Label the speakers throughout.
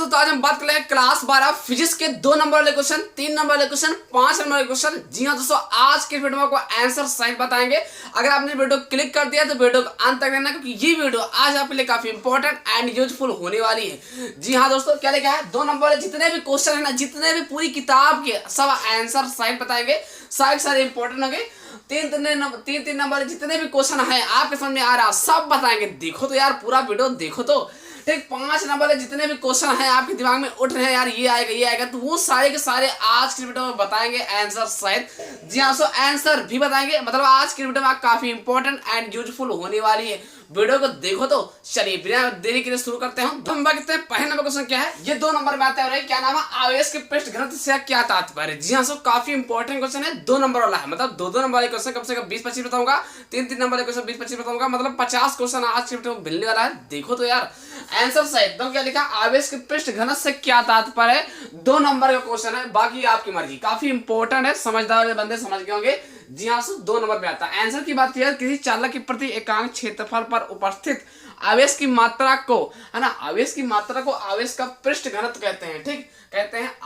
Speaker 1: दोस्तों आज हम बात कर रहे हैं क्लास 12 फिजिक्स के 2 नंबर वाले क्वेश्चन, 3 नंबर वाले क्वेश्चन, 5 नंबर वाले क्वेश्चन। जी हाँ दोस्तों, आज के वीडियो में आपको आंसर सही बताएंगे। अगर आपने वीडियो क्लिक कर दिया तो वीडियो को अंत तक देखना, क्योंकि ये वीडियो आज आपके लिए काफी इंपॉर्टेंट एंड यूजफुल होने वाली है। जी हाँ दोस्तों, क्या लिखा है, 2 नंबर वाले जितने भी क्वेश्चन है ना, जितने भी पूरी किताब के सब आंसर सही बताएंगे, सारे इंपॉर्टेंट होंगे। तीन नंबर जितने भी क्वेश्चन है आपके समझ में आ रहा सब बताएंगे। देखो तो यार, पूरा वीडियो देखो तो ठीक। 5 नंबर के जितने भी क्वेश्चन हैं आपके दिमाग में उठ रहे हैं यार, ये आएगा, तो वो सारे के सारे आज की वीडियो में बताएंगे आंसर सहित। जी हाँ, सो आंसर भी बताएंगे। मतलब आज की वीडियो में काफी इंपॉर्टेंट एंड यूजफुल होने वाली है। वीडियो को देखो तो चलिए बिना देरी के लिए शुरू करते हैं। पहले नंबर क्वेश्चन क्या है, ये 2 नंबर में आता है। क्या नाम है, आवेश के पृष्ठ घनत्व से क्या तात्पर्य। जी हाँ, सो काफी इंपॉर्टेंट क्वेश्चन है, 2 नंबर वाला है। मतलब 2 नंबर वाले क्वेश्चन कम से कम 20-25 बताऊंगा, 3 नंबर वाले क्वेश्चन 20-25 बताऊंगा। मतलब 50 क्वेश्चन आज की वीडियो में मिलने वाला है। देखो तो यार आंसर सही एकदम। क्या लिखा, आवेश के पृष्ठ घनत्व से क्या तात्पर्य है। 2 नंबर का क्वेश्चन है, बाकी आपकी मर्जी। काफी इंपॉर्टेंट है, समझदार बंदे समझ गए होंगे। जी हाँ, 2 नंबर में आता है। आंसर की बात किया, किसी चालक की प्रति एकांक क्षेत्रफल पर उपस्थित आवेश की मात्रा को, है ना, आवेश की मात्रा को आवेश का पृष्ठ घनत्व कहते हैं। ठीक, कहते हैं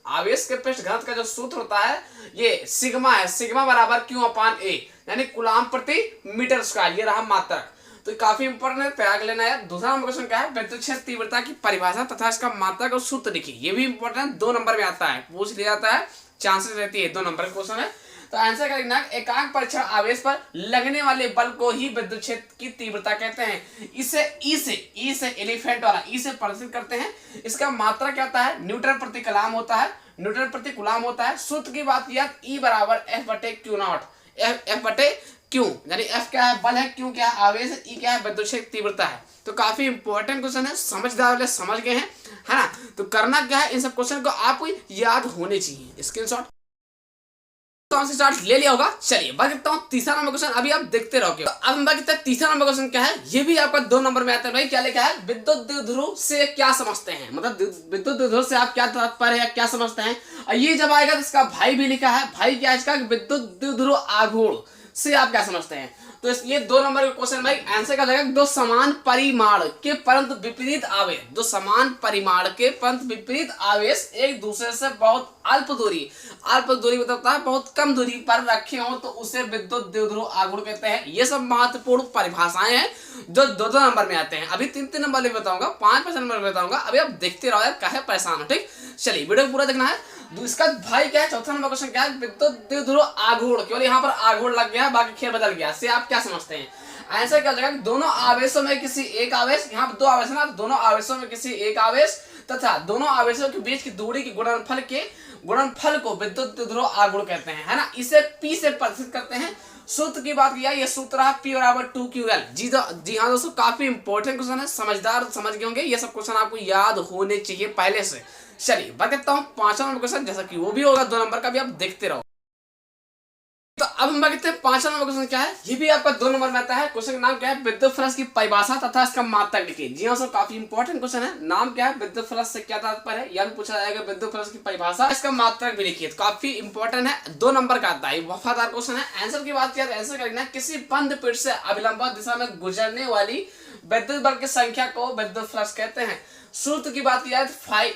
Speaker 1: आवेश के पृष्ठ घनत्व का जो सूत्र होता है ये सिग्मा है। सिग्मा बराबर Q/A, यानी कूलाम प्रति मीटर स्क्वायर। ये रहा मात्रक। तो काफी इंपॉर्टेंट है, त्याग लेना है। दूसरा नंबर क्वेश्चन क्या है, विद्युत क्षेत्र तीव्रता की परिभाषा तथा इसका मात्रक और सूत्र लिखिए। ये भी इंपॉर्टेंट है, 2 नंबर में आता है, पूछ लिया जाता है, चांसेस रहती है। 2 नंबर का क्वेश्चन है। तो आंसर क्या लिखना, एकांक परीक्षण आवेश पर लगने वाले बल को ही विद्युत क्षेत्र की तीव्रता कहते हैं। इसे ई से एलिफेंट वाला ई से प्रदर्शित करते हैं। इसका मात्रा क्या होता है, न्यूटन प्रति कूलाम होता है। न्यूटन प्रति कूलाम होता है। सूत्र की बात किया, E बराबर F/Q0। F/Q, यानी F क्या है, बल है, Q क्या है, आवेश है, E क्या है, विद्युत क्षेत्र तीव्रता है। तो काफी इंपॉर्टेंट क्वेश्चन है, समझदार वाले समझ गए हैं, है ना। तो करना क्या है, इन सब क्वेश्चन को आपको याद होने चाहिए। स्क्रीनशॉट ले लिया होगा। चलिए बात करता हूँ तीसरा नंबर क्वेश्चन, अभी आप देखते रहोगे। तो अब हम बात करते हैं तीसरा नंबर क्वेश्चन क्या है, ये भी आपका 2 नंबर में आता है। भाई क्या लिखा है, विद्युत द्विध्रुव से क्या समझते हैं। मतलब विद्युत द्विध्रुव से आप क्या तात्पर्य है, क्या समझते हैं। और ये जब आएगा तो इसका भाई भी लिखा है। भाई क्या है इसका, विद्युत द्विध्रुव आघूर्ण से आप क्या समझते हैं। तो ये 2 नंबर का क्वेश्चन भाई आंसर का जाएगा, 2 समान परिमाण के परंतु विपरीत आवेश। 2 समान परिमाण के परंतु विपरीत आवेश एक दूसरे से बहुत अल्प दूरी बताता है, बहुत कम दूरी पर रखे हो तो उसे विद्युत द्विध्रुव आघूर्ण कहते हैं। ये सब महत्वपूर्ण परिभाषाएं हैं जो 2 नंबर में आते हैं। अभी 3 नंबर में बताऊंगा, 5 नंबर में बताऊंगा। अभी आप देखते रहो यार, काहे परेशान हो। ठीक, चलिए वीडियो पूरा देखना है। इसका भाई क्या है, चौथा नंबर क्वेश्चन क्या है, विद्युत द्विध्रुव आघूर्ण। केवल यहाँ पर आघूर्ण लग गया, बाकी खेल बदल गया। से आप क्या समझते हैं। आंसर क्या हो जाएगा, दोनों आवेशों में किसी एक आवेश, यहाँ 2 आवेश है ना, दोनों आवेशों में किसी एक आवेश तथा दोनों आवेशों के बीच की दूरी के गुणनफल को विद्युत द्विध्रुव आघूर्ण कहते हैं, है ना। इसे P से प्रदर्शित करते हैं। सूत्र की बात किया, ये सूत्र है P बराबर 2QL। जी हाँ दोस्तों, काफी इंपॉर्टेंट क्वेश्चन है, समझदार समझ गए होंगे। ये सब क्वेश्चन आपको याद होने चाहिए पहले से। चलिए बात करता हूँ 5वां नंबर क्वेश्चन, जैसा कि वो भी होगा 2 नंबर का, भी आप देखते रहो। तो अब हम बात करते हैं 5वां नंबर क्वेश्चन क्या है, ये भी आपका 2 नंबर में आता है। क्वेश्चन का नाम क्या है, विद्युत फ्लक्स की परिभाषा तथा इसका मात्रक लिखिए। जी हाँ सर, काफी इंपॉर्टेंट क्वेश्चन है। नाम क्या है, विद्युत फ्लक्स से क्या तात्पर्य है, यह भी पूछा जाएगा। विद्युत फ्लक्स की परिभाषा, इसका मात्रक भी लिखिए। तो काफी इंपॉर्टेंट है, 2 नंबर का आता है, वफादार क्वेश्चन है। आंसर की बात किया तो आंसर करना, किसी बंद पृष्ठ से अभिलंब दिशा में गुजरने वाली विद्युत बल की संख्या को विद्युत फ्लक्स कहते हैं। सूत्र की बात किया तो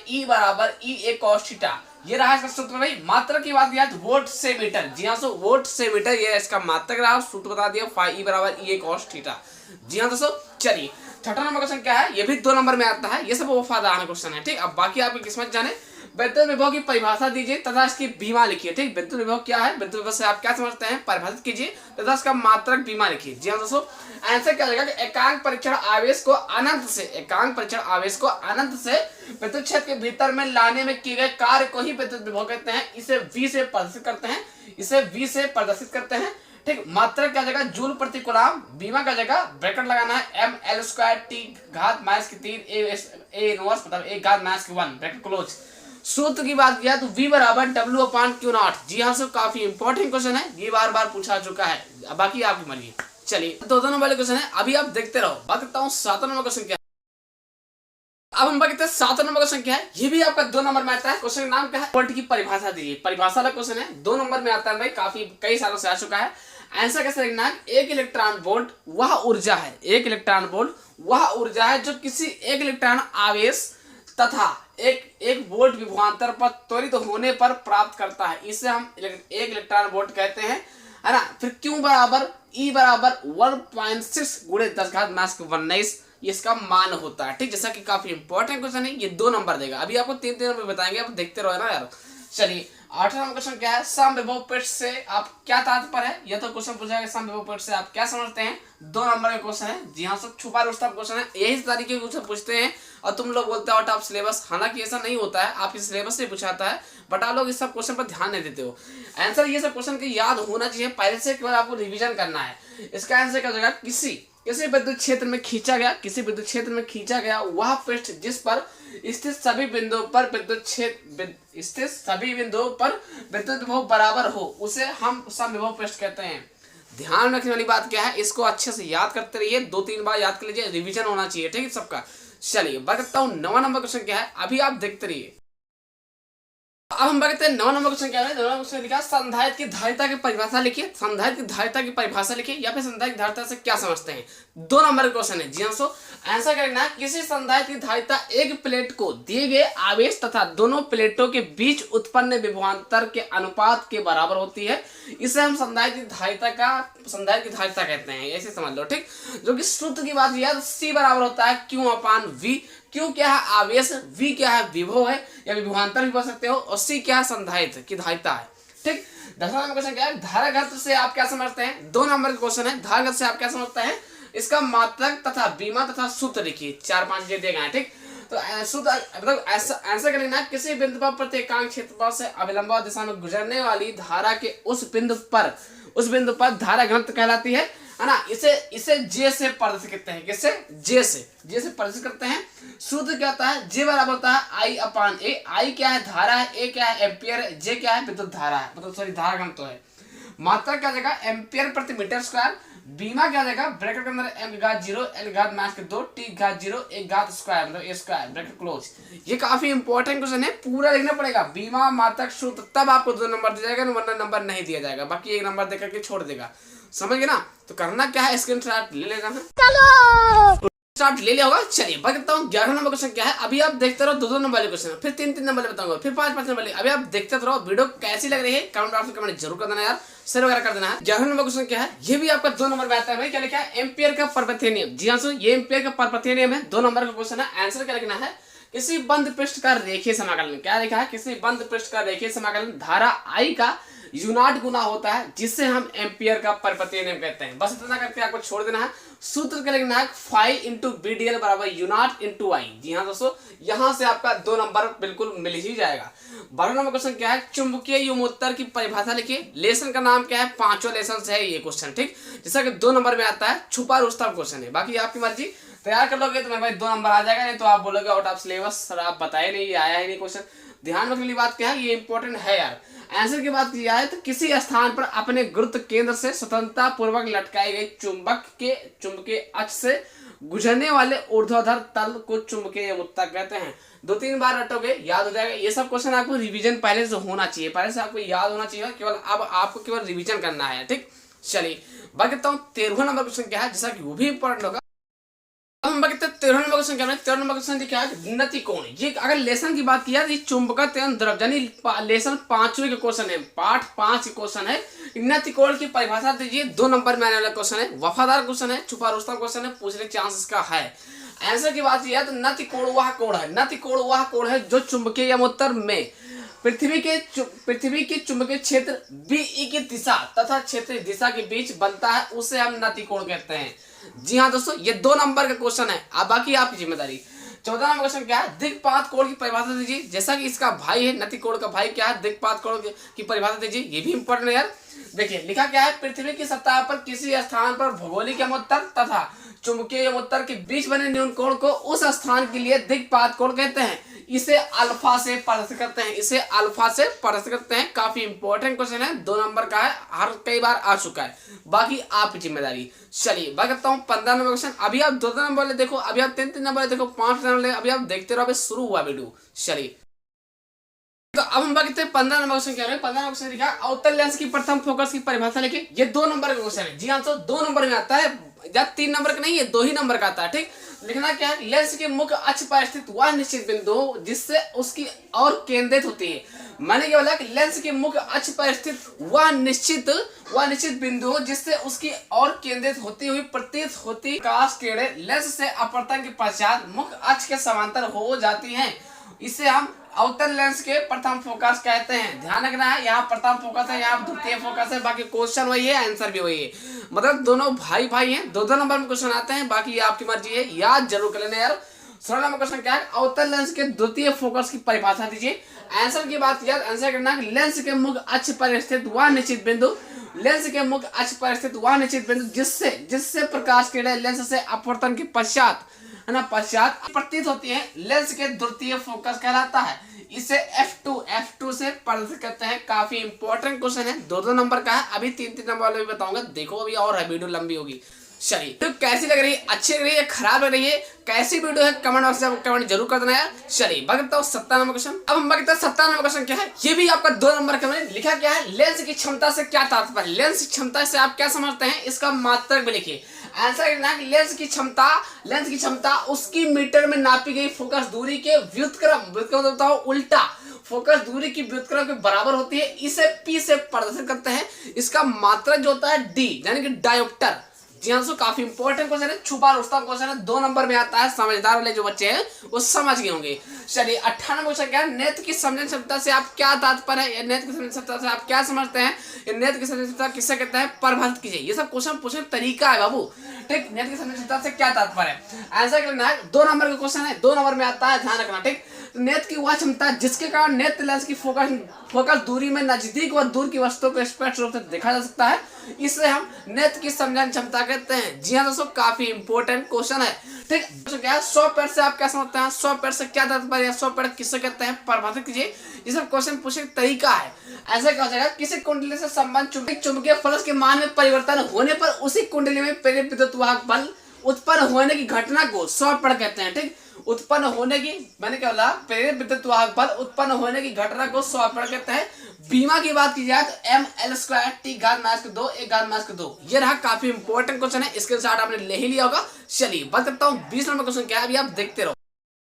Speaker 1: E बराबर EA cos थीटा। ये रहा इसका सूत्र भाई। मात्रक की बात किया तो वोल्ट से मीटर। जी हाँ, सो वोल्ट से मीटर ये इसका मात्रक रहा। सूत्र बता दिया, E बराबर EA cos थीटा। जी हाँ दोस्तों, चलिए 6वां नंबर क्वेश्चन क्या है, ये भी 2 नंबर में आता है। ये सब वफादार क्वेश्चन है। ठीक, अब बाकी आपकी किस्मत जाने। विद्युत विभव की परिभाषा दीजिए तथा इसकी बीमा लिखिए। ठीक, विद्युत विभव क्या है, विद्युत विभव से आप क्या समझते हैं, परिभाषित कीजिए तथा इसका मात्रक बीमा लिखिए। जी हाँ दोस्तों, आंसर क्या होगा, एकांक परीक्षण आवेश को अनंत से विद्युत क्षेत्र के भीतर में लाने में किए गए कार्य को ही विद्युत विभव कहते हैं। इसे V से प्रदर्शित करते हैं। ठीक, मात्रक क्या जगह, जूल प्रति कूलाम। बीमा का जगह ब्रैकेट लगाना है, mL² T घात -3 A इनवर्स, मतलब 1 घात -1 ब्रैकेट क्लोज। सूत्र की बात किया तो V बराबर W/Q0। जी हाँ सर, काफी इंपॉर्टेंट क्वेश्चन है, ये बार पूछा चुका है। बाकी आपकी मर्जी। चलिए 2 नंबर वाले क्वेश्चन है, अभी आप देखते रहो। बात करता हूँ 7वां नंबर क्वेश्चन क्या है। अब हम बात करते हैं 7वां नंबर क्वेश्चन क्या है, ये भी आपका 2 नंबर में आता है। क्वेश्चन का नाम क्या है, वोल्ट की परिभाषा दीजिए। परिभाषा वाला क्वेश्चन है, 2 नंबर में आता है भाई, काफी कई सालों से आ चुका है। आंसर कैसे लिखना है, एक इलेक्ट्रॉन वोल्ट वह ऊर्जा है जो किसी एक इलेक्ट्रॉन आवेश तथा एक वोल्ट विभवांतर पर त्वरित होने पर प्राप्त करता है। इसे हम एक इलेक्ट्रॉन वोल्ट कहते हैं, है ना। फिर Q बराबर E बराबर 1.6 गुणे 10⁻19 इसका मान होता है, ठीक। जैसा कि काफी इंपॉर्टेंट क्वेश्चन है, ये 2 नंबर देगा। अभी आपको 3 नंबर बताएंगे, आप देखते रहो ना यार। चलिए 8वां नंबर क्वेश्चन क्या है, समविभव पृष्ठ से आप क्या तात्पर्य है। यह तो क्वेश्चन पूछा है समविभव पृष्ठ से आप क्या समझते हैं। 2 नंबर का क्वेश्चन है, जी हाँ, सब छुपा रुस्तम क्वेश्चन है। यही तरीके के क्वेश्चन पूछते हैं और तुम लोग बोलते हो आउट ऑफ सिलेबस। हालांकि ऐसा नहीं होता है, आपके सिलेबस से पूछाता है, बट आप लोग इस सब क्वेश्चन पर ध्यान नहीं देते हो। आंसर ये सब क्वेश्चन के याद होना चाहिए पहले से, केवल आपको रिविजन करना है। इसका आंसर क्या हो जाएगा, किसी विद्युत क्षेत्र में खींचा गया वह पृष्ठ जिस पर स्थित सभी बिंदुओं पर विद्युत विभव बराबर हो उसे हम समविभव पृष्ठ कहते हैं। ध्यान रखने वाली बात क्या है, इसको अच्छे से याद करते रहिए, 2-3 बार याद कर लीजिए, रिवीजन होना चाहिए, ठीक है सबका। चलिए बताता हूँ 9वां नंबर क्वेश्चन क्या है, अभी आप देखते रहिए। अब हम देखते हैं 9वां नंबर क्वेश्चन क्या है। 9वां नंबर क्वेश्चन लिखा संधारित्र की धारिता की परिभाषा लिखिए। संधारित्र की धारिता की परिभाषा लिखिए या फिर संधारित्र की धारिता से क्या समझते हैं। 2 नंबर का क्वेश्चन है, जी हाँ। आंसर करना है, किसी संधारित्र की धारिता एक प्लेट को दिए गए आवेश तथा दोनों प्लेटों के बीच उत्पन्न विभवांतर के अनुपात के बराबर होती है। इसे हम संधारित्र की धारिता कहते हैं, ऐसे समझ लो, ठीक। जो कि सूत्र की बात किया तो C बराबर होता है Q/V। Q क्या है, आवेश, V क्या है, विभव है या विभवांतर भी बोल सकते हो, और C क्या है, संधारित्र की धारिता है, ठीक। 10वां नंबर क्वेश्चन क्या है, धारा घनत्व से आप क्या समझते हैं। 2 नंबर का क्वेश्चन है, धारा घनत्व से आप क्या समझते हैं। इसका मात्रक तथा बीमा तथा सूत्र लिखिए, 4-5 ये दिए गए हैं, ठीक। तो सूत्र मतलब आंसर कर लेना, किसी बिंदु पर प्रत्येकांक क्षेत्रफल से अभिलंब दिशा में गुजरने वाली धारा के उस बिंदु पर धारा घनत्व कहलाती है ना। इसे J से प्रदर्शित करते हैं, किससे, J से प्रदर्शित करते हैं। सूत्र क्या होता है, J बराबर होता है I/A। I क्या है, धारा है, A क्या है, एम्पियर है, J क्या है, विद्युत धारा है, मतलब सॉरी धारा घनत्व है। मात्रा क्या जाएगा, एम्पियर प्रति मीटर स्क्वायर। बीमा क्या जाएगा, ब्रैकेट के अंदर m⁻0 n⁻2 t⁻0 1 मतलब a स्क्वायर ब्रैकेट क्लोज। ये काफी इंपॉर्टेंट क्वेश्चन है, पूरा लिखना पड़ेगा। बीमा मात्रक सूत्र, तब आपको 2 नंबर दिया जाएगा, वरना नंबर नहीं दिया जाएगा, बाकी 1 नंबर देकर के छोड़ देगा, समझ गए ना। तो करना क्या है, स्क्रीनशॉट ले लेना है, चलो स्टार्ट ले लिया होगा। चलिए बताता हूँ 11वां नंबर क्वेश्चन क्या है। अभी आप देखते रहो 2-2 नंबर वाले क्वेश्चन, फिर 3-3 नंबर वाले बताऊंगा, फिर 5-5 नंबर वाले। अभी आप देखते रहो, वीडियो कैसी लग रही है कमेंट बॉक्स में कमेंट जरूर कर देना यार, शेयर वगैरह कर देना है। 11वां नंबर क्वेश्चन क्या है, ये भी आपका 2 नंबर में आता है भाई। क्या लिखा है, एम्पियर का पर्वतीय नियम। जी हाँ, ये एम्पियर का पर्वतीय नियम है, 2 नंबर का क्वेश्चन है। आंसर क्या लिखना है, किसी बंद पृष्ठ का रेखीय समाकलन। क्या लिखा है, किसी बंद पृष्ठ का रेखीय समाकलन धारा I का यूनाट गुना होता है, जिससे हम एम्पियर का पर्वतीय नियम कहते हैं। बस इतना करके आपको छोड़ देना है। सूत्र क्या लिखना है, फाई इंटू BDL बराबर यूनाट इंटू I। जी हाँ दोस्तों, यहां से आपका 2 नंबर बिल्कुल मिल ही जाएगा। 12वां नंबर क्वेश्चन क्या है, चुंबकीय युमोत्तर की परिभाषा लिखिए। लेसन का नाम क्या है, 5वां लेसन है ये क्वेश्चन, ठीक। जैसा कि 2 नंबर में आता है, छुपा रुस्तम क्वेश्चन है। बाकी आपकी मर्जी, तैयार कर लोगे तो मेरे भाई 2 नंबर आ जाएगा, नहीं तो आप बोलोगे आउट ऑफ सिलेबस सर, आप बताए नहीं, ये आया ही नहीं क्वेश्चन। ध्यान रखने वाली बात क्या है, ये इंपॉर्टेंट है यार। आंसर की बात की जाए तो किसी स्थान पर अपने गुरुत्व केंद्र से स्वतंत्रता पूर्वक लटकाए गए चुंबकीय अक्ष से गुजरने वाले ऊर्ध्वाधर तल को चुंबकीय युमोत्तर कहते हैं। 2-3 बार रटोगे याद हो जाएगा। ये सब क्वेश्चन आपको रिवीजन पहले से होना चाहिए, पहले से आपको याद होना चाहिए, केवल अब आपको केवल रिवीजन करना है, ठीक। चलिए बात करता हूँ 13वां नंबर क्वेश्चन क्या है, जैसा कि वो भी इंपॉर्टेंट होगा। अब हम बात करते हैं 13वां नंबर क्वेश्चन क्या है। 13वां नंबर क्वेश्चन क्या है, नति कोण। ये अगर लेसन की बात किया तो ये चुंबकत्व एवं द्रव, यानी लेसन 5वें के क्वेश्चन है, पार्ट 5 के क्वेश्चन है। नति कोण की परिभाषा दीजिए, 2 नंबर में आने वाला क्वेश्चन है, वफादार क्वेश्चन है, छुपा रुस्तम क्वेश्चन है, पूछने के चांसेस का है। आंसर की बात किया तो नति कोण वह कोण है, नति कोण वह कोण है जो चुंबकीय युमोत्तर में पृथ्वी के चुंबकीय क्षेत्र BE की दिशा तथा क्षेत्रीय दिशा के बीच बनता है, उसे हम नति कोण कहते हैं। जी हाँ दोस्तों, ये 2 नंबर का क्वेश्चन है, अब बाकी आपकी जिम्मेदारी। 14वां नंबर क्वेश्चन क्या है, दिक्पात कोण की परिभाषा दीजिए। जैसा कि इसका भाई है, नति कोण का भाई क्या है, दिक्पात कोण की परिभाषा दीजिए। ये भी इंपॉर्टेंट है यार। देखिए लिखा क्या है, पृथ्वी की सतह पर किसी स्थान पर भौगोलिक युमोत्तर तथा चुंबकीय युमोत्तर के बीच बने न्यून कोण को उस स्थान के लिए दिक्पात कोण कहते हैं। इसे अल्फा से प्रदर्शित करते हैं, काफी इंपॉर्टेंट क्वेश्चन है, 2 नंबर का है, हर कई बार आ चुका है, बाकी आपकी जिम्मेदारी। चलिए बात करता हूँ 15 नंबर क्वेश्चन। अभी आप 2 नंबर वाले देखो, अभी आप 3 नंबर देखो, 5 नंबर अभी आप देखते रहो, अभी शुरू हुआ वीडियो। चलिए तो अब हम बात करते हैं 15 नंबर क्वेश्चन क्या है। 15 नंबर क्वेश्चन लिखा, अवतल लेंस की प्रथम फोकस की परिभाषा लिखिए। ये 2 नंबर का क्वेश्चन है। जी हाँ, तो 2 नंबर में आता है। या 3 नंबर का नहीं है, 2 ही नंबर का आता है। ठीक, लिखना क्या है, लेंस के मुख्य अक्ष पर स्थित वह निश्चित बिंदु जिससे उसकी और केंद्रित होती है। मैंने क्या बोला कि लेंस के मुख्य अक्ष पर स्थित वह निश्चित बिंदु जिससे उसकी और केंद्रित होती हुई प्रतीत होती प्रकाश किरणें लेंस से अपवर्तन के पश्चात मुख्य अक्ष के समांतर हो जाती हैं। इसे हम अवतल लेंस के प्रथम फोकस कहते हैं। ध्यान रखना है, यहाँ प्रथम फोकस है, यहाँ द्वितीय फोकस है, बाकी क्वेश्चन वही है, आंसर भी वही है। मतलब दोनों भाई भाई हैं, दो नंबर में क्वेश्चन आते हैं, बाकी आपकी मर्जी है, याद जरूर कर लेना यार। 16 नंबर क्वेश्चन क्या है, अवतल लेंस के द्वितीय फोकस की परिभाषा दीजिए। आंसर की बात किया, आंसर करना है लेंस के मुख्य अक्ष पर स्थित वह निश्चित बिंदु, लेंस के मुख्य अक्ष पर स्थित वह निश्चित बिंदु जिससे प्रकाश किरणें लेंस से अपवर्तन के पश्चात है ना प्रतीत होती है, लेंस के द्वितीय फोकस कहलाता है। इसे F2 से प्रदर्शित करते हैं। काफी इंपॉर्टेंट क्वेश्चन है, 2 नंबर का है। अभी 3 नंबर वाले भी बताऊंगा, देखो अभी और है, वीडियो लंबी होगी। चलिए, तो कैसी लग रही है, अच्छी लग रही है, खराब लग रही है, कैसी वीडियो है, कमेंट बॉक्स में कमेंट जरूर कर देना यार। चलिए बगता हूँ 17 नंबर क्वेश्चन। अब हम बगता 17 नंबर क्वेश्चन क्या है, ये भी आपका 2 नंबर का मैंने लिखा क्या है, लेंस की क्षमता से क्या तात्पर्य, लेंस की क्षमता से आप क्या समझते हैं, इसका मात्रक भी लिखिए। आंसर करना है लेंस की क्षमता उसकी मीटर में नापी गई फोकस दूरी के व्युत्क्रम उल्टा फोकस दूरी की व्युत्क्रम के बराबर होती है। इसे P से प्रदर्शित करते हैं। इसका मात्रक जो होता है D यानी कि डायोप्टर। जी हाँ, काफी इंपॉर्टेंट क्वेश्चन है, छुपा रुस्तम क्वेश्चन है, 2 नंबर में आता है। समझदार वाले जो बच्चे हैं वो समझ गए होंगे। चलिए 18 क्वेश्चन क्या है, नेत्र की समझन क्षमता से आप क्या तात्पर्य है, नेत्र की समझन क्षमता से आप क्या समझते हैं, नेत्र की समझन क्षमता किससे कहते हैं, परिभाषित कीजिए। ये सब क्वेश्चन पूछने तरीका है बाबू। ठीक, नेत्र की समझन क्षमता से क्या तात्पर्य है, आंसर करना है। 2 नंबर का क्वेश्चन है, 2 नंबर में आता है, ध्यान रखना। ठीक, नेत्र की वह क्षमता जिसके कारण नेत्र लेंस की फोकस दूरी में नजदीक व दूर की वस्तुओं को स्पष्ट रूप से देखा जा सकता है, इसे हम नेत्र की समझन क्षमता कहते हैं। जी हाँ दोस्तों, काफी इंपॉर्टेंट क्वेश्चन है। ठीक, तो क्या है 100 पेड़ से आप क्या समझते हैं, 100 पेड़ से क्या तात्पर्य है, 100 पेड़ किससे कहते हैं, परिभाषित कीजिए। ये सब क्वेश्चन पूछने का तरीका है। ऐसा क्या हो जाएगा, किसी कुंडली से संबंध चुंबकीय फलक के मान में परिवर्तन होने पर उसी कुंडली में प्रेरित विद्युत वाहक बल उत्पन्न होने की घटना को 100 पेड़ कहते हैं। ठीक, उत्पन्न होने की, मैंने क्या बोला, प्रेरित विद्युत वाहक बल उत्पन्न होने की घटना को 100 पेड़ कहते हैं। बीमा की बात की जाए तो ml² T⁻²2 1/2। ये रहा, काफी इंपॉर्टेंट क्वेश्चन है, इसके साथ आपने ले ही लिया होगा। चलिए बात करता हूँ 20 नंबर क्वेश्चन क्या है, अभी आप देखते रहो।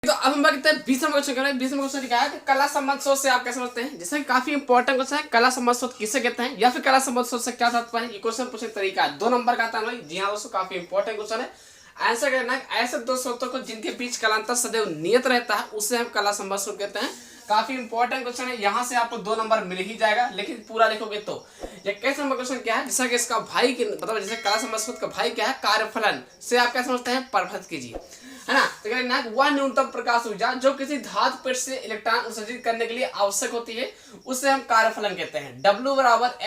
Speaker 1: तो अब हम बात करते हैं 20 नंबर क्वेश्चन क्या है। 20 नंबर क्वेश्चन क्या है कि कला संबंध शोध से आप क्या समझते हैं, जैसे काफी इंपॉर्टेंट क्वेश्चन है, कला संबंध शोध किसे कहते हैं या फिर कला संबंध शोध से क्या तात्पर्य है, ये क्वेश्चन पूछने का तरीका है। 2 नंबर का आता है भाई। जी हाँ दोस्तों, काफी इंपॉर्टेंट क्वेश्चन है। आंसर करना है, ऐसे 2 शब्दों को जिनके बीच कलांतर सदैव नियत रहता है उसे हम कला संबंध शोध कहते हैं। काफी इंपॉर्टेंट क्वेश्चन है, यहाँ से आपको 2 नंबर मिल ही जाएगा, लेकिन पूरा लिखोगे तो। ये 21 नंबर क्वेश्चन क्या है, जैसा कि इसका भाई की मतलब जैसे कला संबंध शोध का भाई क्या है, कार्यफलन से आप क्या समझते हैं, परिभाषित कीजिए, है ना। तो कहना है वह न्यूनतम प्रकाश ऊर्जा जो किसी धातु पृष्ठ से इलेक्ट्रॉन उत्सर्जित करने के लिए आवश्यक होती है उसे हम कार्यफलन कहते हैं। W =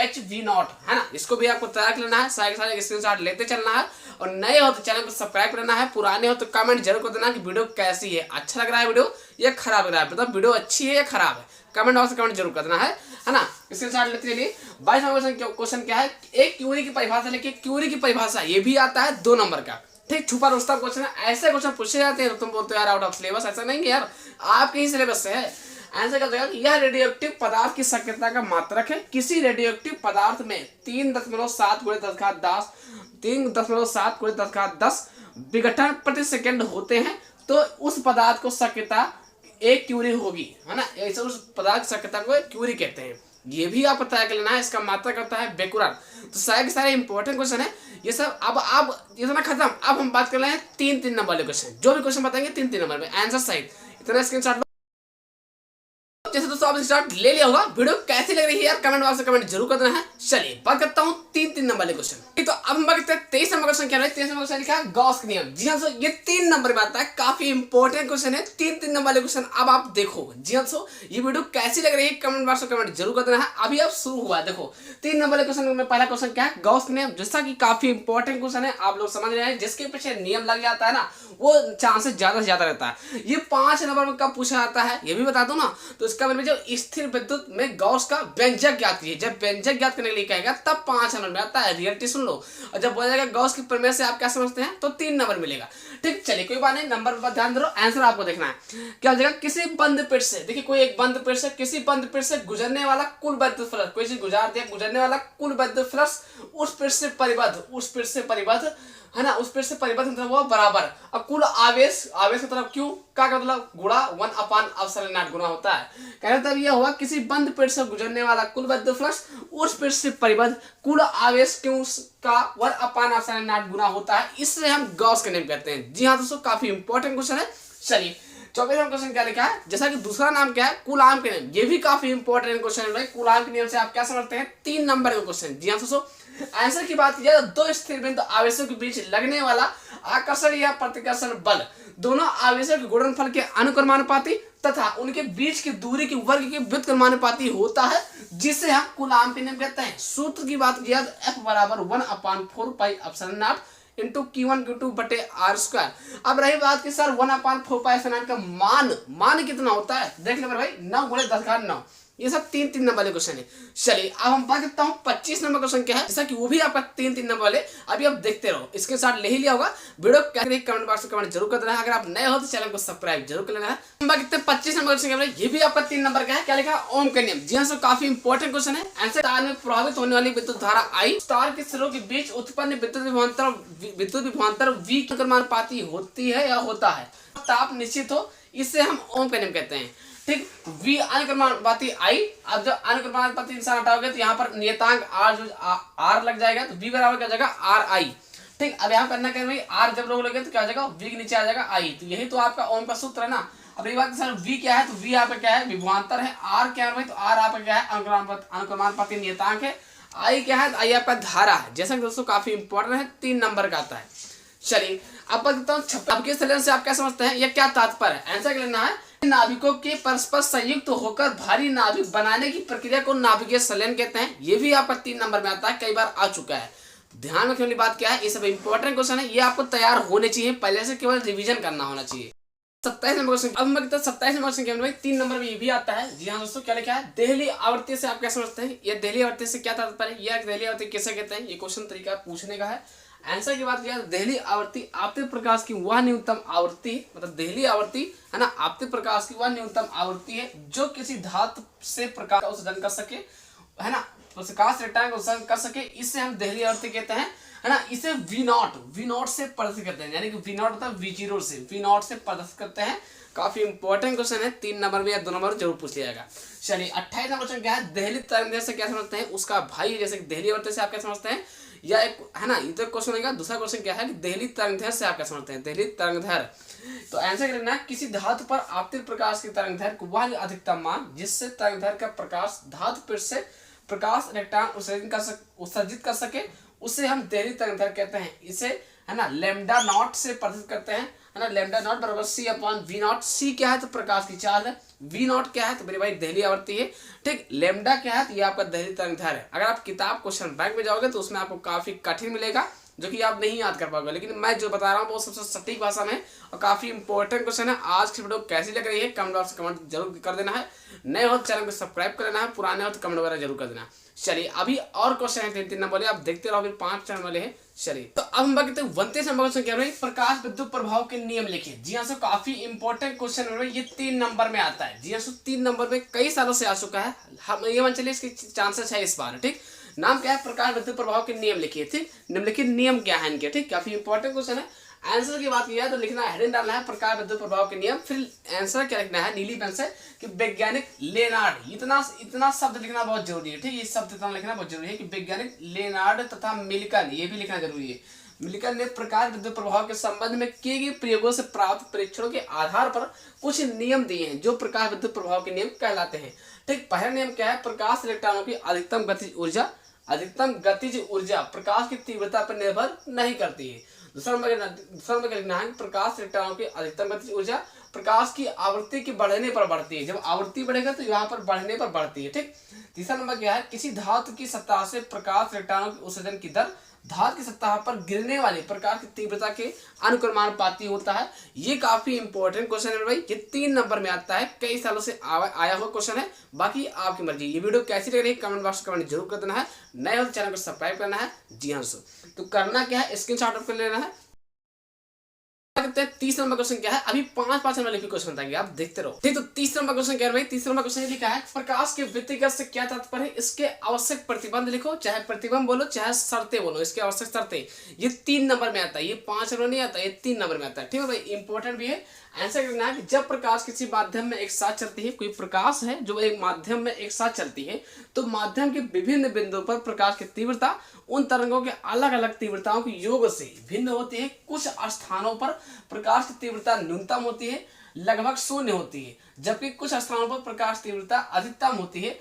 Speaker 1: hv0, है ना। इसको भी आपको तैयार कर लेना है, सारे स्क्रीनशॉट लेते चलना है। और नए हो तो चैनल को सब्सक्राइब करना है, पुराने हो तो कमेंट जरूर कर देना कि वीडियो कैसी है, अच्छा लग रहा है वीडियो या खराब लग रहा है, मतलब वीडियो अच्छी है या खराब है, कमेंट बॉक्स में कमेंट जरूर कर देना है ना। स्क्रीनशॉट लेते चलिए। 22 नंबर क्वेश्चन क्या है, एक क्यूरी की परिभाषा लिखिए। क्यूरी की परिभाषा ये भी आता है 2 नंबर का। ठीक, छुपा रुस्तम क्वेश्चन है, ऐसे क्वेश्चन पूछे जाते हैं तो तुम बोलते हो यार आउट ऑफ सिलेबस, ऐसा नहीं है यार, आपके ही सिलेबस से है। आंसर क्या होगा, यह रेडियोएक्टिव पदार्थ की सक्रियता का मात्रक है। किसी रेडियोएक्टिव पदार्थ में 3.7 × 10 विघटन प्रति सेकंड होते हैं तो उस पदार्थ को सक्रियता 1 क्यूरी होगी, है ना। ऐसे उस पदार्थ की सक्रियता को 1 क्यूरी कहते हैं। ये भी आप पता कर लेना है, इसका मात्रक करता है बेकुरल। तो सारे के सारे इंपॉर्टेंट क्वेश्चन है ये सब। अब आप इतना खत्म, अब हम बात कर रहे हैं 3 नंबर वाले क्वेश्चन। जो भी क्वेश्चन बताएंगे 3 नंबर में आंसर सहित, इतना स्क्रीनशॉट लो। जैसे दोस्तों आपने स्टार्ट ले लिया होगा, वीडियो कैसी लग रही है यार कमेंट बॉक्स में कमेंट जरूर कर देना है। चलिए बात करता हूँ 3 नंबर वाले क्वेश्चन। तो अब हम बात करते हैं 23 नंबर क्वेश्चन क्या है। 23 नंबर क्वेश्चन लिखा है गॉस का नियम। जी हाँ सो, ये 3 नंबर में आता है, काफी इंपॉर्टेंट क्वेश्चन है। 3 नंबर वाले क्वेश्चन अब आप देखो। जी हाँ सो, ये वीडियो कैसी लग रही है कमेंट बॉक्स में कमेंट जरूर कर देना है। अभी अब शुरू हुआ है, देखो 3 नंबर वाले क्वेश्चन में पहला क्वेश्चन क्या है, गॉस का नियम। जैसा कि काफी इंपॉर्टेंट क्वेश्चन है, आप लोग समझ रहे हैं, जिसके पीछे नियम लग जाता है ना वो चांसेस ज्यादा से ज्यादा रहता है। ये 5 नंबर में कब पूछा जाता है ये भी बता दो ना। तो इसका मतलब जो स्थिर विद्युत में गॉस का व्यंजक ज्ञात कीजिए। जब व्यंजक ज्ञात करने के लिए कहेगा तब 5 नंबर में आता है। रियलिटी सुन लो, और जब बोला जाएगा गॉस की प्रमेय से आप क्या समझते हैं तो 3 नंबर मिलेगा। ठीक, चलिए कोई बात नहीं, नंबर पर ध्यान दो, आंसर आपको देखना है। क्या हो जाएगा, किसी बंद पृष्ठ से, देखिए कोई एक बंद पृष्ठ से, किसी बंद पृष्ठ से गुजरने वाला कुल विद्युत फ्लक्स, कोई चीज गुजरने वाला कुल विद्युत फ्लक्स उस पृष्ठ से परिबद्ध है ना, उस पृष्ठ से परिबद्ध मतलब हुआ बराबर। अब कुल आवेश, आवेश की तरफ क्यू का मतलब गुणा 1/ε0 गुना होता है। कहने मतलब यह हुआ किसी बंद पृष्ठ से गुजरने वाला कुल विद्युत फ्लक्स उस पृष्ठ से परिबद्ध कुल आवेश क्यू का 1/ε0 गुना होता है। इससे हम गॉस का नियम कहते हैं। जी हाँ दोस्तों, काफी इंपॉर्टेंट क्वेश्चन है। चलिए 24वां क्वेश्चन क्या लिखा है, जैसा कि दूसरा नाम क्या है, कूलाम के नियम। ये भी काफी इंपॉर्टेंट क्वेश्चन है भाई। कूलाम के नियम से आप क्या समझते हैं, 3 नंबर का क्वेश्चन। जी हाँ दोस्तों, आंसर की बात की जाए तो दो स्थिर बिंदु आवेशों के बीच लगने वाला आकर्षण या प्रतिकर्षण बल दोनों आवेशों के गुणनफल के अनुक्रमानुपाती तथा उनके बीच की दूरी के वर्ग के व्युत्क्रमानुपाती होता है, जिसे हम कूलाम के नियम कहते हैं। सूत्र की बात की जाए तो F बराबर 1/4πε0 इंटू Q1 Q2 बटे R²। अब रही बात कि सर 1/4πε0 का मान कितना होता है, देख ले भाई 9 × 10⁹ ये सब 3 नंबर वाले क्वेश्चन है। चलिए अब हम बात करता हूँ 25 नंबर क्वेश्चन क्या है, जैसा कि वो भी आपका 3 नंबर वाले। अभी आप देखते रहो, इसके साथ ले ही लिया होगा। वीडियो क्या कमेंट बॉक्स में कमेंट जरूर कर देना है। अगर आप नए हो तो चैनल को सब्सक्राइब जरूर कर लेना है। हम बात करते हैं 25 नंबर क्वेश्चन, ये भी आपका 3 नंबर का है। क्या लिखा, ओम का नियम। जी हाँ सर, काफी इंपॉर्टेंट क्वेश्चन है। आंसर तार में प्रभावित होने वाली विद्युत धारा आई तार के सिरों के बीच उत्पन्न विद्युत विभवांतर V के अनुपाती होती है या होता है। ताप निश्चित हो, इससे हम ओम का नियम कहते हैं। ठीक, V अनुक्रमानुपाती I। अब जब अनुक्रमानुपाती इंसान हटाओगे तो यहाँ पर नियतांक R जो R लग जाएगा, तो V बराबर क्या जाएगा RI। ठीक, अब यहाँ करना क्या भाई, R जब रोक लोगे तो क्या हो जाएगा, V के नीचे आ जाएगा I। तो यही तो आपका ओम का सूत्र है ना। अब ये बात सर V क्या है, तो V आपका क्या है, विभवांतर है। R क्या है भाई, तो R आपका क्या है, अनुक्रमानुपाती नियतांक है। I क्या है, I आपका धारा है। जैसा कि दोस्तों काफी इंपॉर्टेंट है, 3 नंबर का आता है। चलिए अब बताता हूँ 26 सलन से आप क्या समझते हैं, यह क्या तात्पर्य है। आंसर क्या लेना है, नाभिकों के परस्पर संयुक्त होकर भारी नाभिक बनाने की प्रक्रिया को नाभिकीय संलयन कहते हैं। ये भी आपका 3 नंबर में आता है, कई बार आ चुका है। ध्यान रखने वाली बात क्या है, ये सब इंपॉर्टेंट क्वेश्चन है, ये आपको तैयार होने चाहिए, पहले से केवल रिवीजन करना होना चाहिए। 27 नंबर क्वेश्चन, अब मैं 27 नंबर क्वेश्चन भाई 3 नंबर में ये भी आता है। जी हाँ दोस्तों, क्या लिखा है, देहली आवृत्ति से आप क्या समझते हैं, ये देहली आवृत्ति से क्या तात्पर्य है, या देहली आवृत्ति कैसे कहते हैं, ये क्वेश्चन तरीका पूछने का है। आंसर की बात किया, देहली आवृत्ति आपतित प्रकाश की वह न्यूनतम आवृत्ति, मतलब देहली आवृत्ति है ना, आपतित प्रकाश की वह न्यूनतम आवृत्ति है जो किसी धातु से प्रकाश का उत्सर्जन कर सके, है ना, प्रकाश रेक्टांगल उत्सर्जन कर सके, इससे हम देहली आवृत्ति कहते हैं, है ना। इसे V0 से प्रदर्शित करते हैं, यानी कि V0 होता है V0 से, V0 से प्रदर्शित करते हैं। काफी इंपॉर्टेंट क्वेश्चन है, 3 नंबर में या 2 नंबर जरूर पूछ लिया जाएगा। चलिए 28 नंबर क्वेश्चन क्या है, देहली तरंग से क्या समझते हैं, उसका भाई जैसे देहली आवृत्ति से आप क्या समझते हैं, या एक है ना, ये तो क्वेश्चन होगा। दूसरा क्वेश्चन क्या है कि देहली तरंगदैर्घ्य से आप क्या समझते हैं, देहली तरंगदैर्घ्य। तो आंसर क्या लेना है, किसी धातु पर आपतित प्रकाश की तरंगदैर्घ्य को वह अधिकतम मान जिससे तरंगदैर्घ्य का प्रकाश धातु पृष्ठ से प्रकाश रेक्टांगल उत्सर्जित कर सके, उसे हम देहली तरंगदैर्घ्य कहते हैं। इसे है ना लैम्डा नॉट से प्रदर्शित करते हैं, है ना। लैम्डा नॉट बराबर C/V0। C क्या है, तो प्रकाश की चाल है। V0 क्या है, तो मेरे भाई देहली आवृत्ति है। ठीक, लैम्डा क्या है, तो ये आपका देहली तरंगदैर्घ्य है। अगर आप किताब क्वेश्चन बैंक में जाओगे तो उसमें आपको काफी कठिन मिलेगा, जो कि आप नहीं याद कर पाओगे, लेकिन मैं जो बता रहा हूँ वो सबसे सटीक भाषा में और काफी इंपॉर्टेंट क्वेश्चन है। आज की वीडियो कैसी लग रही है कमेंट बॉक्स में कमेंट जरूर कर देना है। नए हो तो चैनल को सब्सक्राइब कर लेना है, पुराने हो तो कमेंट वगैरह जरूर कर देना। चलिए अभी और क्वेश्चन है 3 नंबर वाले, आप देखते रहो, अभी 5 चैनल वाले हैं। चलिए तो अब हम बात करते हैं 29 नंबर क्वेश्चन क्या है, प्रकाश विद्युत प्रभाव के नियम लिखिए। जी हाँ सर, काफी इंपॉर्टेंट क्वेश्चन है, ये 3 नंबर में आता है। जी हाँ सर, 3 नंबर में कई सालों से आ चुका है, हम ये मान चलिए इसके चांसेस है इस बार। ठीक, नाम क्या है, प्रकाश विद्युत प्रभाव के नियम लिखिए। ठीक, निम्नलिखित नियम क्या है इनके। ठीक, काफी इंपॉर्टेंट क्वेश्चन है। आंसर की बात किया तो लिखना है, हेडिंग डालना है प्रकाश विद्युत प्रभाव के नियम, फिर आंसर क्या लिखना है नीली पेन से कि वैज्ञानिक लेनार्ड। इतना शब्द लिखना बहुत जरूरी है। ठीक, ये शब्द इतना लिखना बहुत जरूरी है कि वैज्ञानिक लेनार्ड तथा मिल्टन, ये भी लिखना जरूरी है। मिल्टन ने प्रकाश विद्युत प्रभाव के संबंध में किए गए प्रयोगों से प्राप्त परीक्षणों के आधार पर कुछ नियम दिए हैं जो प्रकाश विद्युत प्रभाव के नियम कहलाते हैं। ठीक, पहला नियम क्या है, प्रकाश इलेक्ट्रॉनों की अधिकतम गतिज ऊर्जा प्रकाश की तीव्रता पर निर्भर नहीं करती है। दूसरा नंबर लिखना है, प्रकाश इलेक्ट्रॉनों की अधिकतम गतिज ऊर्जा प्रकाश की आवृत्ति के बढ़ने पर बढ़ती है। जब आवृत्ति बढ़ेगा तो यहाँ पर बढ़ने पर बढ़ती है। ठीक, तीसरा नंबर क्या है, किसी धातु की सतह से प्रकाश इलेक्ट्रॉनों के उत्सर्जन की दर धातु की सतह पर गिरने वाले प्रकाश की तीव्रता के अनुक्रमानुपाती होता है। ये काफी इंपॉर्टेंट क्वेश्चन है भाई, ये 3 नंबर में आता है, कई सालों से आया हुआ क्वेश्चन है। बाकी आपकी मर्जी। ये वीडियो कैसी लग रही है कमेंट बॉक्स में कमेंट जरूर कर देना है। नए हो तो चैनल को सब्सक्राइब करना है। जी हाँ सो तो करना क्या है, स्क्रीनशॉट कर लेना है। करते हैं 30 नंबर क्वेश्चन क्या है। अभी 5 नंबर वाले क्वेश्चन बताएंगे, आप देखते रहो। ठीक, तो 30 नंबर क्वेश्चन क्या है भाई। 30 नंबर क्वेश्चन लिखा है प्रकाश के व्यक्तिगत से क्या तात्पर्य है, इसके आवश्यक प्रतिबंध लिखो, चाहे प्रतिबंध बोलो चाहे शर्तें बोलो, इसके आवश्यक शर्तें। ये 3 नंबर में आता है, ये 5 नंबर नहीं आता, ये 3 नंबर में आता है। ठीक है भाई, इंपॉर्टेंट भी है। आंसर करना है कि जब प्रकाश किसी माध्यम में एक साथ चलती है, कोई प्रकाश है जो एक माध्यम में एक साथ चलती है, तो माध्यम के विभिन्न बिंदुओं पर प्रकाश की तीव्रता उन तरंगों के अलग अलग तीव्रताओं के योग से भिन्न होती है। कुछ स्थानों पर प्रकाश की तीव्रता न्यूनतम होती है, लगभग शून्य होती है, जबकि कुछ स्थानों पर प्रकाश तीव्रता अधिकतम होती है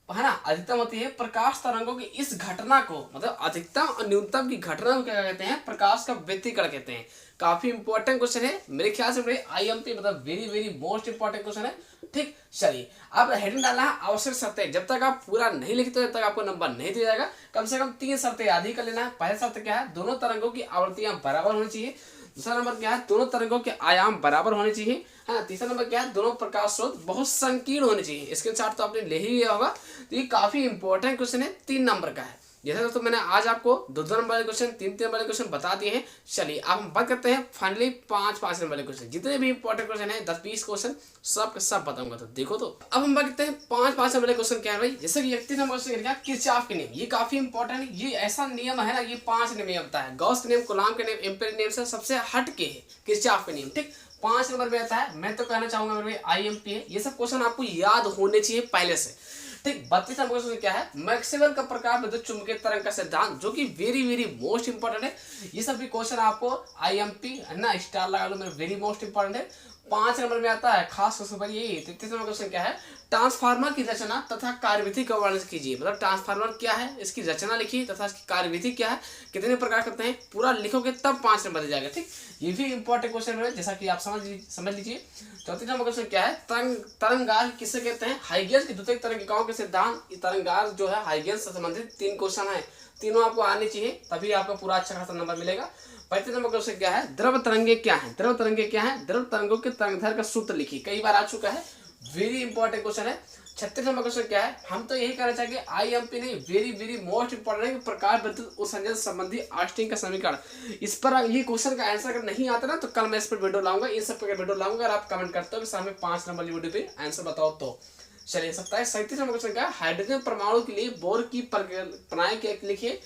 Speaker 1: ना, अधिकतम होती है। प्रकाश तरंगों की इस घटना को, मतलब अधिकतम और न्यूनतम की घटना को क्या कहते हैं, प्रकाश का व्यतिकरण कहते हैं। काफी इंपॉर्टेंट क्वेश्चन है मेरे ख्याल से, आईएमपी मतलब very very most important question है। ठीक, चलिए अब हेडिंग डालना है आवश्यक शर्तें। जब तक आप पूरा नहीं लिखते तब तक आपको नंबर नहीं दिया जाएगा। कम से कम 3 शर्तें याद ही कर लेना है। पहला शर्त क्या है, दोनों तरंगों की आवृत्तियां बराबर होनी चाहिए। दूसरा नंबर क्या है, दोनों तरंगों के आयाम बराबर होने चाहिए, है ना। तीसरा नंबर क्या है, दोनों प्रकाश स्रोत बहुत संकीर्ण होने चाहिए। स्क्रीनशॉट तो आपने ले ही लिया होगा। तो ये काफी इंपॉर्टेंट क्वेश्चन है, 3 नंबर का है। जैसे दोस्तों मैंने आज आपको 2 नंबर वाले क्वेश्चन, 3 नंबर वाले क्वेश्चन बता दिए हैं। चलिए अब हम बात करते हैं फाइनली 5 नंबर वाले क्वेश्चन। जितने भी इंपॉर्टेंट क्वेश्चन है 10-20 क्वेश्चन सब बताऊंगा। तो देखो, तो अब हम बात करते हैं 5 नंबर वाले क्वेश्चन क्या है भाई। जैसे कि 31 नंबर क्वेश्चन क्या, किरचॉफ के नियम। ये काफी इंपॉर्टेंट है। ये ऐसा नियम है ना, ये 5 नियम होता है। गॉस के नियम, कूलॉम के नियम, एम्पीयर नियम से सबसे हट के है किरचॉफ के नियम। ठीक, 5 नंबर में आता है। मैं तो कहना चाहूंगा मेरे भाई आईएमपी है। ये सब क्वेश्चन आपको याद होने चाहिए पहले से। ठीक, 32 नंबर क्वेश्चन क्या है, मैक्सवेल का प्रकाश विद्युत चुंबकीय तरंग का सिद्धांत, जो कि वेरी वेरी मोस्ट इंपॉर्टेंट है। ये सब भी क्वेश्चन आपको आईएमपी है ना, स्टार लगा लो, मेरे वेरी मोस्ट इंपॉर्टेंट है। 5 नंबर में आता है खास क्वेश्चन पर ये। 33 नंबर क्वेश्चन क्या है, ट्रांसफार्मर की रचना तथा कार्यविधि का वर्णन कीजिए। मतलब ट्रांसफार्मर क्या है, इसकी रचना लिखिए तथा इसकी कार्यविधि क्या है, कितने प्रकार करते हैं, पूरा लिखोगे तब 5 नंबर दिया जाएगा। ठीक, ये भी इंपॉर्टेंट क्वेश्चन है, जैसा कि आप समझ लीजिए। 34 नंबर क्वेश्चन क्या है, तरंगार किसे कहते हैं, हाइगेंस की द्वितीयक तरंगिकाओं के सिद्धांत। तरंगार जो है हाइगेंस से संबंधित 3 क्वेश्चन है, तीनों आपको आने चाहिए, तभी आपको पूरा अच्छा खासा नंबर मिलेगा। 35 नंबर क्वेश्चन क्या है, द्रव तरंगे क्या है। द्रव तरंगे क्या है, द्रव तरंगों के तरंगदैर्घ्य का सूत्र लिखिए, कई बार आ चुका है, वेरी इंपॉर्टेंट क्वेश्चन है। 36 नंबर क्वेश्चन क्या है, हम तो यही कहना चाहेंगे आईएमपी नहीं, वेरी वेरी मोस्ट इंपॉर्टेंट है, प्रकाश विद्युत उत्सर्जन संबंधी आस्टिन का समीकरण। इस पर ये क्वेश्चन का आंसर अगर नहीं आता ना, तो कल मैं इस पर वीडियो लाऊंगा, इन सब पर वीडियो लाऊंगा। अगर आप कमेंट करते हो कि सामने 5 नंबर वाली वीडियो पे आंसर बताओ तो। चलिए 37 नंबर क्वेश्चन क्या है, हाइड्रोजन परमाणु के लिए बोर की प्रणाली लिखिए।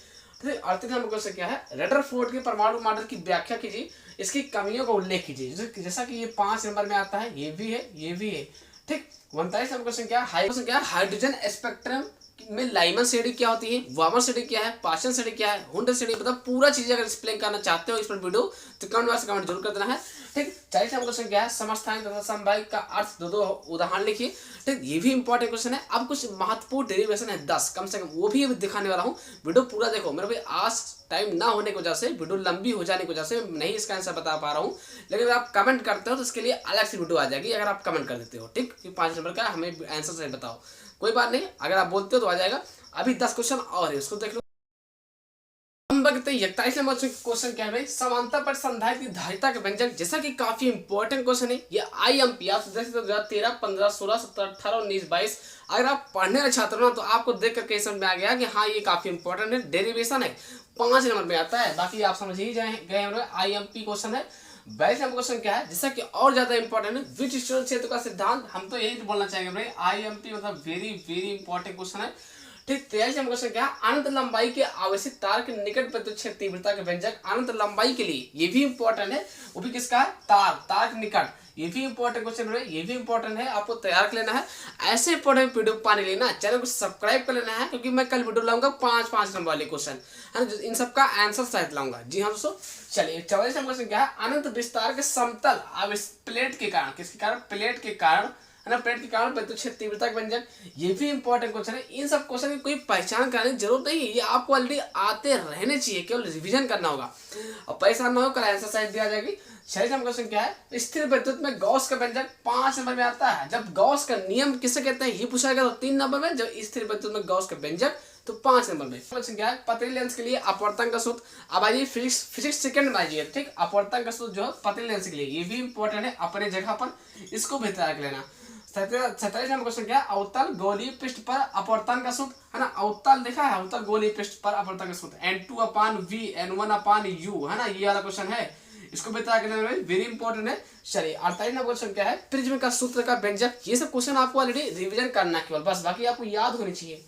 Speaker 1: 38 नंबर क्वेश्चन क्या है, रदरफोर्ड के परमाणु मॉडल की व्याख्या कीजिए, इसकी कमियों का उल्लेख कीजिए। जैसा कि ये 5 नंबर में आता है, ये भी है, ये भी है। ठीक, 39 नंबर क्वेश्चन क्या है, हाइड्रोजन स्पेक्ट्रम में लाइमन श्रेणी क्या होती है, वामन श्रेणी क्या है, पाचन श्रेणी क्या है, हुंड श्रेणी, मतलब पूरा चीज अगर एक्सप्लेन करना चाहते हो इस पर वीडियो, तो कमेंट बॉक्स में कमेंट जरूर कर देना है। ठीक, 40 नंबर क्वेश्चन क्या है, समस्थानिक तथा समवायिक का अर्थ 2 उदाहरण लिखिए। ठीक, ये भी इंपॉर्टेंट क्वेश्चन है। अब कुछ महत्वपूर्ण डेरिवेशन है 10 कम से कम, वो भी दिखाने वाला हूँ। वीडियो पूरा देखो मेरे भाई, आज टाइम ना होने की वजह से, वीडियो लंबी हो जाने की वजह से नहीं इसका आंसर बता पा रहा हूँ, लेकिन अगर आप कमेंट करते हो तो इसके लिए अलग से वीडियो आ जाएगी, अगर आप कमेंट कर देते हो। ठीक, 5 नंबर का हमें आंसर सही बताओ, कोई बात नहीं, अगर आप बोलते हो तो आ जाएगा। अभी 10 क्वेश्चन और है, उसको देख लो। 41 नंबर क्वेश्चन क्या है भाई, समांतर पर संधारित्र की धारिता के व्यंजक। जैसा कि काफी इंपॉर्टेंट क्वेश्चन है, ये आईएमपी आप 2013, 15, 16, 17, 18, 19, 22 अगर आप पढ़ने वाले छात्र हो ना, तो आपको देख करके समझ में आ गया कि हाँ ये काफी इंपॉर्टेंट है, डेरिवेशन है, 5 नंबर में आता है। बाकी आप समझ ही गए, आईएमपी क्वेश्चन है। 22 नंबर क्वेश्चन क्या है, जैसा कि और ज्यादा इंपॉर्टेंट है, विद्युत क्षेत्र का सिद्धांत। हम तो यही बोलना चाहेंगे भाई, आईएमपी मतलब वेरी वेरी इंपॉर्टेंट क्वेश्चन है। ठीक, 43 नंबर क्वेश्चन क्या है, अनंत लंबाई के आवेशित तार के निकट विद्युत क्षेत्र तीव्रता के व्यंजक। अनंत लंबाई के लिए ये भी इंपॉर्टेंट है, वो भी किसका है, तार के निकट। ये भी इंपॉर्टेंट क्वेश्चन है, ये भी इंपॉर्टेंट है, आपको तैयार कर लेना है। ऐसे इंपॉर्टेंट वीडियो पाने के लिए ना चैनल को सब्सक्राइब कर लेना है, क्योंकि मैं कल वीडियो लाऊंगा 5 नंबर वाले क्वेश्चन है, इन सबका आंसर शायद लाऊंगा। जी हाँ दोस्तों, चलिए 44 नंबर क्वेश्चन क्या है, अनंत विस्तार के समतल प्लेट के कारण, किसके कारण, प्लेट के कारण, है ना, प्लेट के कारण विद्युत क्षेत्र तीव्रता के व्यंजक। ये भी इंपॉर्टेंट क्वेश्चन है। इन सब क्वेश्चन की कोई पहचान कराने की जरूरत नहीं है, ये आपको ऑलरेडी आते रहने चाहिए, केवल रिवीजन करना होगा और परेशान ना हो, कल आंसर शायद दिया जाएगी। 46 नंबर क्वेश्चन क्या है, स्थिर विद्युत में गॉस का व्यंजक 5 नंबर में आता है। जब गॉस का नियम किसे कहते हैं ये पूछा गया तो 3 नंबर में, जब स्थिर विद्युत में गॉस का व्यंजक तो 5 नंबर में। क्वेश्चन क्या है, पतली लेंस के लिए अपवर्तन का सूत्र। अब आइए फिजिक्स सेकंड में आइए। ठीक, अपवर्तन का सूत्र जो है पतली लेंस के लिए, ये भी इंपॉर्टेंट है अपने जगह पर, इसको भी तैयार कर लेना। 27 नंबर क्वेश्चन क्या है, अवतल गोलीय पृष्ठ पर अपवर्तन का सूत्र, है ना, अवतल देखा है, अवतल गोलीय पृष्ठ पर अपवर्तन का सूत्र N2/V N1/U, है ना, ये वाला क्वेश्चन है, इसको बता के वेरी इंपॉर्टेंट है। चलिए 48 नंबर क्वेश्चन क्या है, प्रिज्म का सूत्र का व्यंजक। ये सब क्वेश्चन आपको ऑलरेडी रिवीजन करना है केवल, बस बाकी आपको याद होनी चाहिए।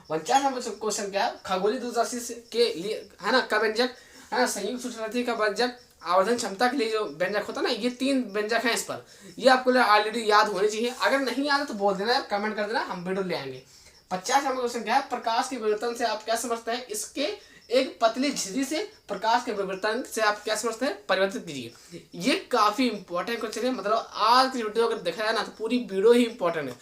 Speaker 1: 49 नंबर क्वेश्चन क्या है, खगोलीय दूरदर्शी के लिए है ना का व्यंजक, है ना संयुक्त सूत्रराशि का व्यंजक, आवर्धन क्षमता के लिए जो व्यंजक होता है ना, ये 3 व्यंजक हैं इस पर, ये आपको ऑलरेडी याद होने चाहिए। अगर नहीं याद है तो बोल देना, कमेंट कर देना, हम वीडियो ले आएंगे। 50 नंबर क्वेश्चन क्या है, प्रकाश के विवर्तन से आप क्या समझते हैं, इसके एक पतली झिल्ली से प्रकाश के विवर्तन से आप क्या समझते हैं, परिवर्तित कीजिए। ये काफी इंपॉर्टेंट क्वेश्चन है, मतलब आज की वीडियो अगर देखा जाए ना तो पूरी वीडियो ही इंपॉर्टेंट है।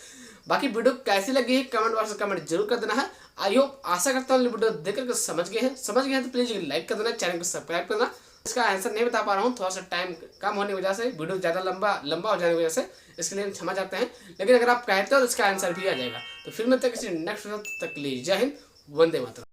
Speaker 1: बाकी वीडियो कैसी लगी है कमेंट बॉक्स में कमेंट जरूर कर देना है। आई होप आशा करता हूँ वीडियो देखकर समझ गए हैं तो प्लीज लाइक कर देना, चैनल को सब्सक्राइब करना। इसका आंसर नहीं बता पा रहा हूँ, थोड़ा सा टाइम कम होने की वजह से, वीडियो ज़्यादा लंबा हो जाने की वजह से, इसके लिए क्षमा चाहते हैं। लेकिन अगर आप कहते हो तो इसका आंसर भी आ जाएगा। तो फिर मिलते हैं किसी नेक्स्ट तक के लिए। जय हिंद, वंदे मातरम।